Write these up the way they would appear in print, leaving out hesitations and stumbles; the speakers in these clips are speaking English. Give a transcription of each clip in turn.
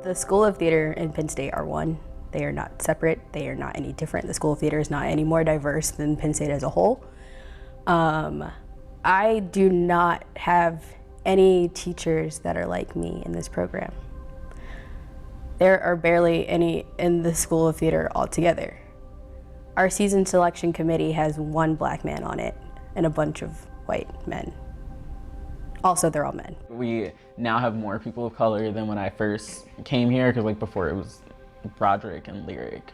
The School of Theater and Penn State are one. They are not separate. They are not any different. The School of Theater is not any more diverse than Penn State as a whole. I do not have any teachers that are like me in this program. There are barely any in the School of Theater altogether. Our season selection committee has one black man on it and a bunch of white men. Also, they're all men. We now have more people of color than when I first came here, because like before it was Roderick and Lyric.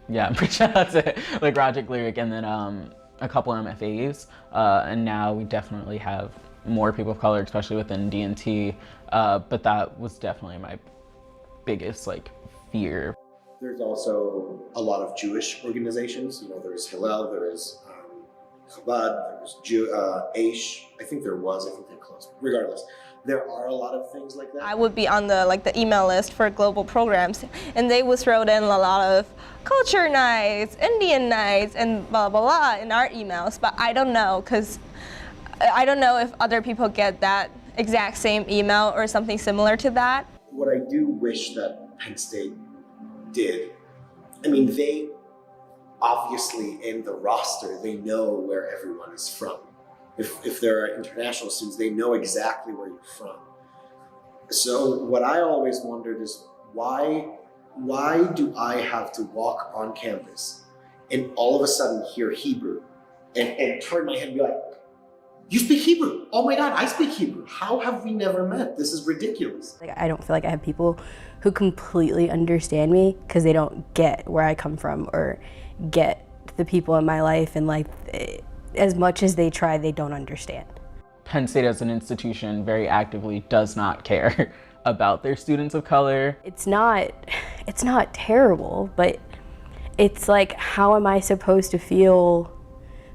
Yeah, I'm pretty sure that's it. Like Roderick, Lyric, and then a couple MFAs. And now we definitely have more people of color, especially within D&T. But that was definitely my biggest like fear. There's also a lot of Jewish organizations. You know, there's Hillel, there is Chabad, there's Aish. I think they're closed. Regardless, there are a lot of things like that. I would be on the email list for global programs, and they would throw in a lot of culture nights, Indian nights, and blah blah blah in our emails. But I don't know, because I don't know if other people get that exact same email or something similar to that. What I do wish that Penn State did, I mean, they obviously in the roster, they know where everyone is from. If there are international students, they know exactly where you're from. So what I always wondered is why do I have to walk on campus and all of a sudden hear Hebrew and turn my head and be like, you speak Hebrew? Oh my God, I speak Hebrew. How have we never met? This is ridiculous. Like, I don't feel like I have people who completely understand me because they don't get where I come from or get the people in my life, and like as much as they try, they don't understand. Penn State as an institution very actively does not care about their students of color. It's not terrible, but it's like, how am I supposed to feel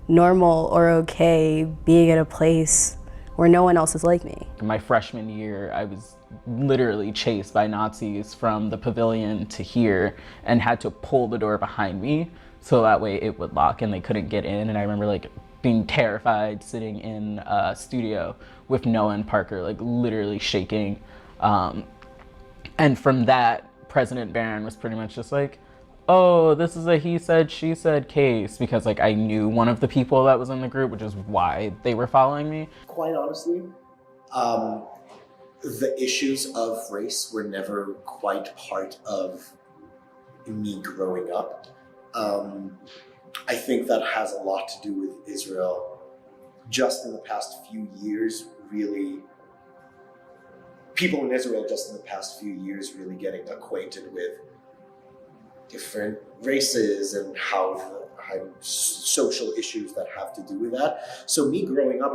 normal or okay being in a place where no one else is like me? My freshman year, I was literally chased by Nazis from the pavilion to here and had to pull the door behind me so that way it would lock and they couldn't get in. And I remember like being terrified sitting in a studio with Noah and Parker, like literally shaking. And from that, President Barron was pretty much just like, oh, this is a he said, she said case, because like I knew one of the people that was in the group, which is why they were following me. Quite honestly, the issues of race were never quite part of me growing up. I think that has a lot to do with Israel. Just in the past few years, really, people in Israel just in the past few years really getting acquainted with different races and how social issues that have to do with that. So me growing up,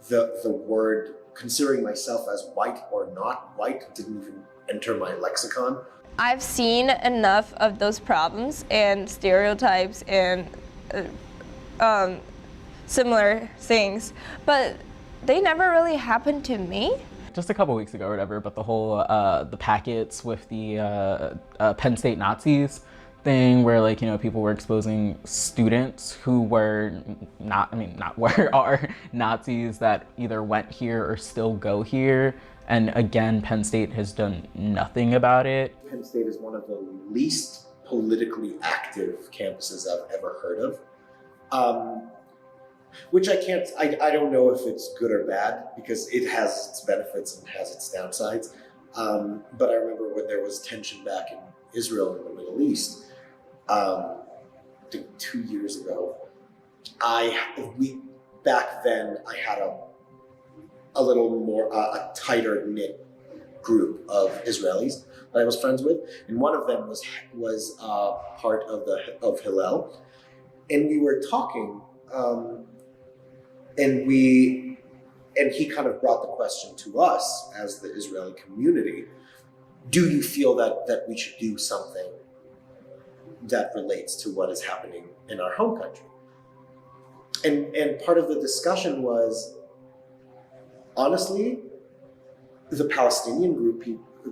the word considering myself as white or not white didn't even enter my lexicon. I've seen enough of those problems and stereotypes and similar things, but they never really happened to me. Just a couple weeks ago or whatever, but the whole the packets with the Penn State Nazis thing, where like, you know, people were exposing students who were are Nazis that either went here or still go here. And again, Penn State has done nothing about it. Penn State is one of the least politically active campuses I've ever heard of. Which I don't know if it's good or bad, because it has its benefits and has its downsides. But I remember when there was tension back in Israel and the Middle East, I think 2 years ago, back then I had a little more, a tighter knit group of Israelis that I was friends with. And one of them was part of Hillel. And we were talking, and he kind of brought the question to us as the Israeli community. Do you feel that we should do something that relates to what is happening in our home country? And part of the discussion was, honestly, the Palestinian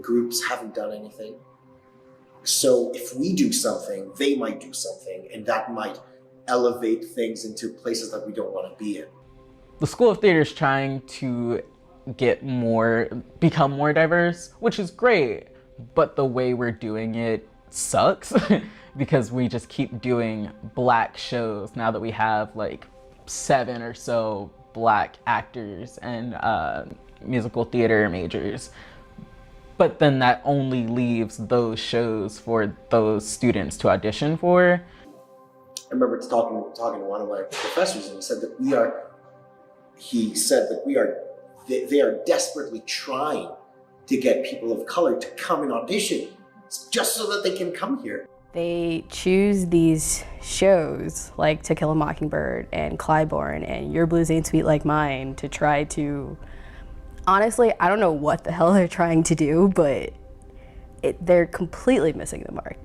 groups haven't done anything. So if we do something, they might do something, and that might elevate things into places that we don't want to be in. The School of Theater is trying to become more diverse, which is great, but the way we're doing it sucks because we just keep doing Black shows now that we have like 7 or so Black actors and musical theater majors. But then that only leaves those shows for those students to audition for. I remember talking to one of my professors, and he said that they are desperately trying to get people of color to come and audition just so that they can come here. They choose these shows like To Kill a Mockingbird and Clybourne and Your Blues Ain't Sweet Like Mine to try to, honestly, I don't know what the hell they're trying to do, but they're completely missing the mark.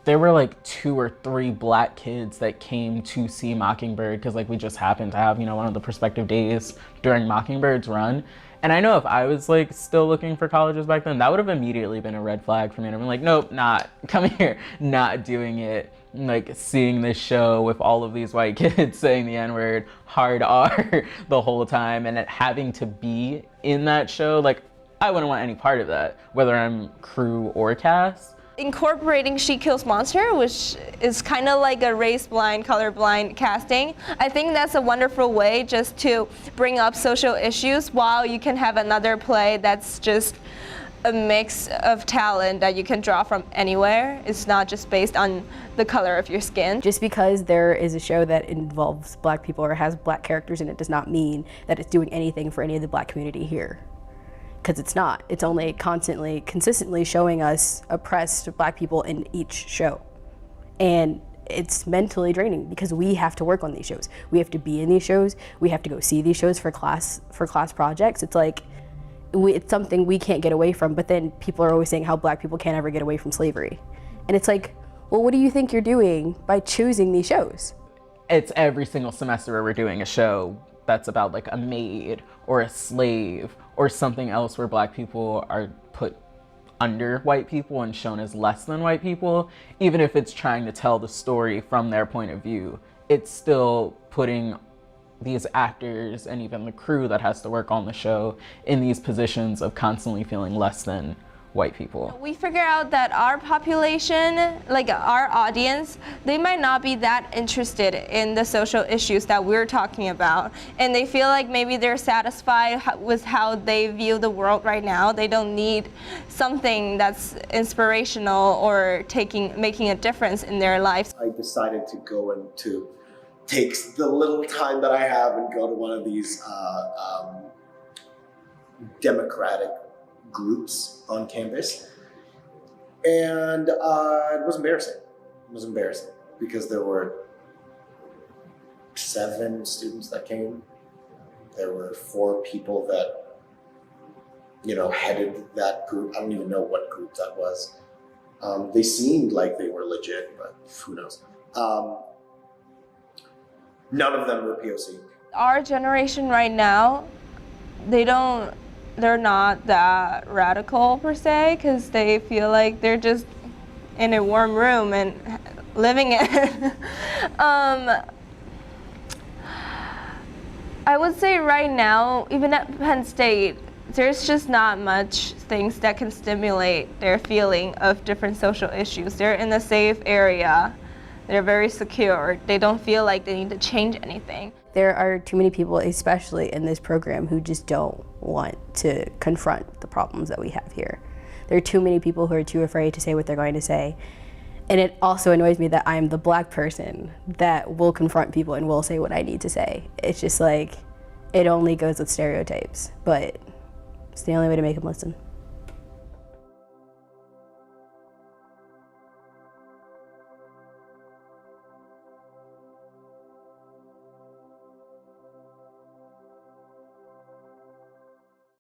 There were like 2 or 3 Black kids that came to see Mockingbird because like we just happened to have, one of the prospective days during Mockingbird's run. And I know if I was like still looking for colleges back then, that would have immediately been a red flag for me. And I'm like, nope, not coming here, not doing it. Like seeing this show with all of these white kids saying the N-word, hard R the whole time, and it having to be in that show, like I wouldn't want any part of that, whether I'm crew or cast. Incorporating She Kills Monster, which is kind of like a race-blind, color-blind casting. I think that's a wonderful way just to bring up social issues while you can have another play that's just a mix of talent that you can draw from anywhere. It's not just based on the color of your skin. Just because there is a show that involves Black people or has Black characters in it does not mean that it's doing anything for any of the Black community here. Because it's not. It's only consistently showing us oppressed Black people in each show. And it's mentally draining because we have to work on these shows. We have to be in these shows. We have to go see these shows for class projects. It's like, it's something we can't get away from, but then people are always saying how Black people can't ever get away from slavery. And it's like, well, what do you think you're doing by choosing these shows? It's every single semester where we're doing a show that's about like a maid or a slave or something else where Black people are put under white people and shown as less than white people. Even if it's trying to tell the story from their point of view, it's still putting these actors and even the crew that has to work on the show in these positions of constantly feeling less than white people. We figure out that our population, like our audience, they might not be that interested in the social issues that we're talking about. And they feel like maybe they're satisfied with how they view the world right now. They don't need something that's inspirational or making a difference in their lives. I decided to go and to take the little time that I have and go to one of these democratic groups on campus, and it was embarrassing. It was embarrassing because there were 7 students that came. There were 4 people that, headed that group. I don't even know what group that was. They seemed like they were legit, but who knows? None of them were POC. Our generation right now, they're not that radical per se, because they feel like they're just in a warm room and living it. I would say right now, even at Penn State, there's just not much things that can stimulate their feeling of different social issues. They're in a safe area. They're very secure. They don't feel like they need to change anything. There are too many people, especially in this program, who just don't want to confront the problems that we have here. There are too many people who are too afraid to say what they're going to say. And it also annoys me that I'm the Black person that will confront people and will say what I need to say. It's just like, it only goes with stereotypes, but it's the only way to make them listen.